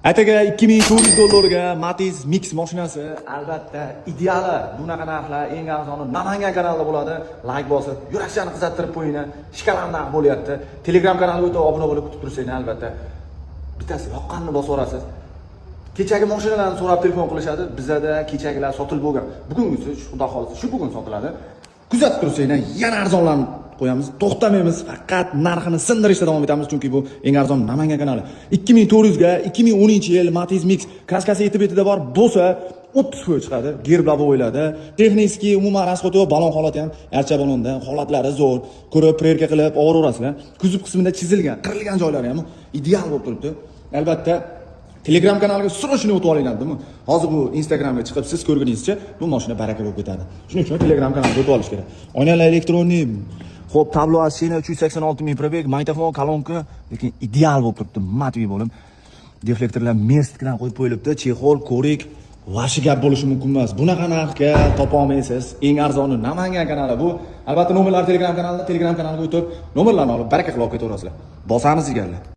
Ataga $2400 Matiz Mix mashinasi albatta ideali. Bunaqa narxlar eng arzoni Namangan kanalida bo'ladi. Like bosib, yuraklarni qizartirib qo'yinglar. Shikalan narx bo'lyapti. Telegram kanaliga o'tib obuna bo'lib kutib tursanglar albatta. Bittasi yoqqanini bosib olasiz. Kechagi mashinalarni so'rab telefon qilishadi. Bizda kechagilar sotilib bo'lgan. Bugungisi xudo xolisa shu bugun sotiladi. Kuzatib tursanglar yana arzonlarni qo'yamiz. To'xtamaymiz. Faqat narxini sindirishda davom etamiz chunki bu eng arzon Namangan kanali. 2400 ga 2010-yil Matiz Mix kraskasi yetib-yetida bor bo'lsa 30 foiz chiqadi. Gerblar o'yladi. Texniki umuman rasxoti va balon holati ham archa balonda holatlari zo'r. Ko'rib prerka qilib overaverasizlar. Kuzov qismida chizilgan, qirilgan joylari ham ideal bo'lib turibdi. Albatta Telegram kanaliga srochni o'tib olinglar-dimi? Hozir bu Instagramga chiqib siz ko'rganingizcha bu mashina baraka bo'lib ketadi. Shuning uchun Telegram kanaliga o'tib olish kerak. Oynalar elektronik, xo'p, tablo shina 386 ming probeg, magnitofon, kolonka, lekin ideal bo'lib turibdi, matviy bo'lib. Deflektorlar mestdan qo'yib qo'yilibdi, chexol, ko'rik, vashi gap bo'lishi mumkin emas. Bunaqa narxga topa olmaysiz. Eng arzoni Namangan kanali bu. Albatta nomerlar Telegram kanaliga o'tib, nomerlarni olib baraka qilib olib ketaverasizlar. Bosamiz deganlar.